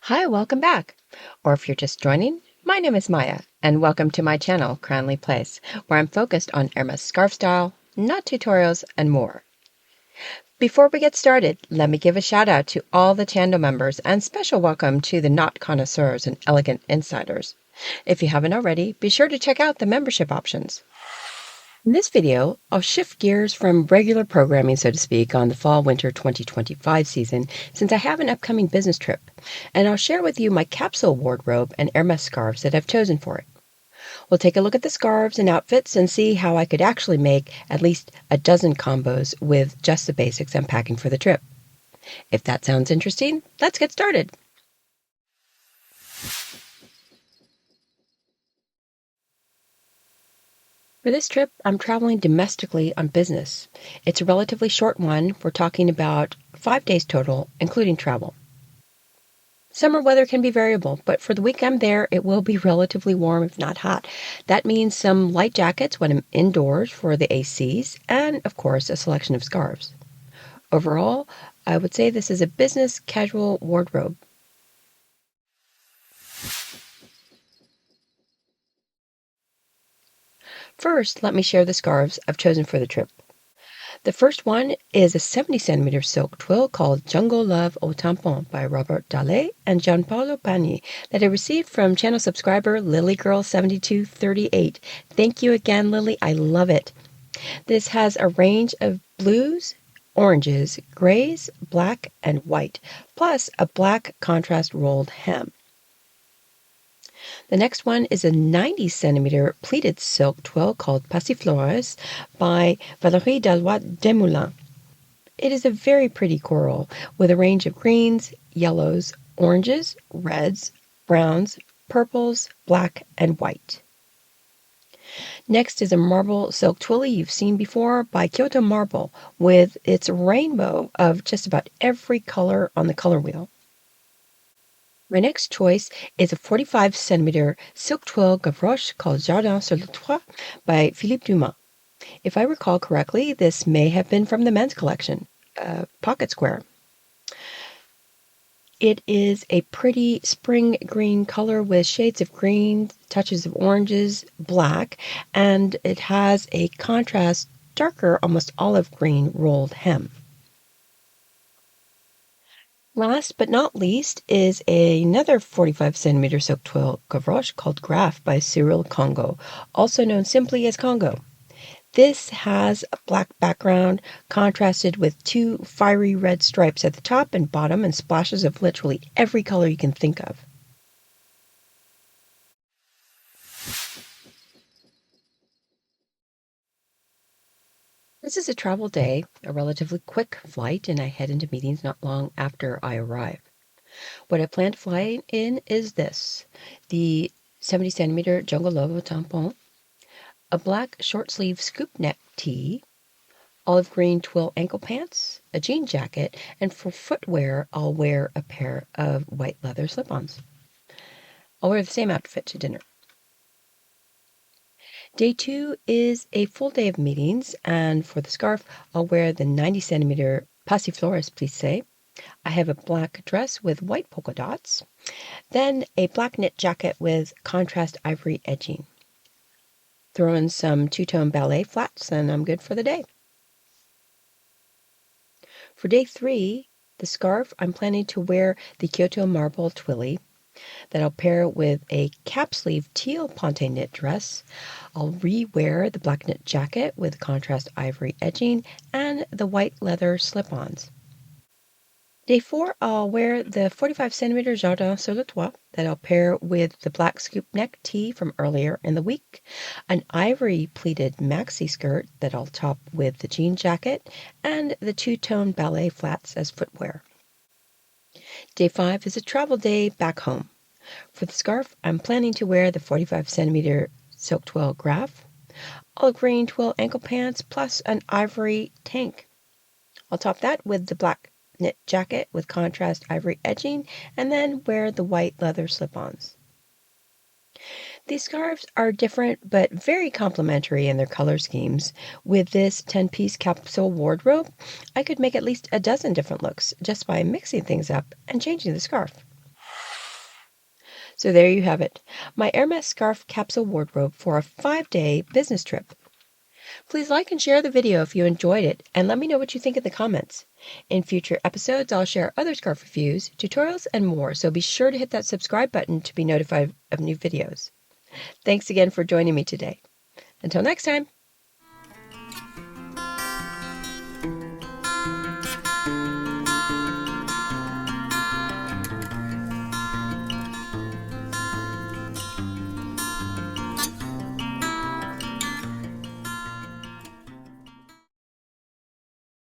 Hi, welcome back. Or if you're just joining, my name is Maya, and welcome to my channel, Cranleyplace, where I'm focused on Hermès scarf style, knot tutorials, and more. Before we get started, let me give a shout out to all the channel members and special welcome to the knot connoisseurs and elegant insiders. If you haven't already, be sure to check out the membership options. In this video, I'll shift gears from regular programming, so to speak, on the fall-winter 2025 season, since I have an upcoming business trip, and I'll share with you my capsule wardrobe and Hermès scarves that I've chosen for it. We'll take a look at the scarves and outfits and see how I could actually make at least a dozen combos with just the basics I'm packing for the trip. If that sounds interesting, let's get started. For this trip, I'm traveling domestically on business. It's a relatively short one. We're talking about 5 days total, including travel. Summer weather can be variable, but for the week I'm there, it will be relatively warm, if not hot. That means some light jackets when I'm indoors for the ACs, and of course, a selection of scarves. Overall, I would say this is a business casual wardrobe. First, let me share the scarves I've chosen for the trip. The first one is a 70cm silk twill called Jungle Love au Tampon by Robert Dallet and Gianpaolo Pagni that I received from channel subscriber LilyGirl7238. Thank you again, Lily. I love it. This has a range of blues, oranges, grays, black, and white, plus a black contrast rolled hem. The next one is a 90cm pleated silk twill called Passiflores by Valérie Dallois Desmoulins. It is a very pretty coral with a range of greens, yellows, oranges, reds, browns, purples, black, and white. Next is a marble silk twilly you've seen before by Kyoto Marble with its rainbow of just about every color on the color wheel. My next choice is a 45cm silk twill gavroche called Jardin sur le Toit by Philippe Dumas. If I recall correctly, this may have been from the men's collection, Pocket Square. It is a pretty spring green color with shades of green, touches of oranges, black, and it has a contrast darker, almost olive green rolled hem. Last but not least is another 45cm silk twill gavroche called Graph by Cyril Congo, also known simply as Congo. This has a black background contrasted with 2 fiery red stripes at the top and bottom and splashes of literally every color you can think of. This is a travel day, a relatively quick flight, and I head into meetings not long after I arrive. What I plan to fly in is this: the 70cm Jungle Love au Tampon, a black short sleeve scoop neck tee, olive green twill ankle pants, a jean jacket, and for footwear, I'll wear a pair of white leather slip-ons. I'll wear the same outfit to dinner. Day 2 is a full day of meetings, and for the scarf, I'll wear the 90cm Passiflores plissé. I have a black dress with white polka dots, then a black knit jacket with contrast ivory edging. Throw in some two-tone ballet flats, and I'm good for the day. For day 3, the scarf, I'm planning to wear the Kyoto Marble twilly that I'll pair with a cap sleeve teal ponte knit dress. I'll re-wear the black knit jacket with contrast ivory edging and the white leather slip-ons. Day 4, I'll wear the 45cm Jardin sur le Toit that I'll pair with the black scoop neck tee from earlier in the week, an ivory pleated maxi skirt that I'll top with the jean jacket, and the two-tone ballet flats as footwear. Day 5 is a travel day back home. For the scarf, I'm planning to wear the 45cm silk twill Graph, olive green twill ankle pants, plus an ivory tank. I'll top that with the black knit jacket with contrast ivory edging, and then wear the white leather slip-ons. These scarves are different but very complementary in their color schemes. With this 10-piece capsule wardrobe, I could make at least a dozen different looks just by mixing things up and changing the scarf. So there you have it, my Hermès scarf capsule wardrobe for a 5-day business trip. Please like and share the video if you enjoyed it, and let me know what you think in the comments. In future episodes, I'll share other scarf reviews, tutorials, and more, so be sure to hit that subscribe button to be notified of new videos. Thanks again for joining me today. Until next time.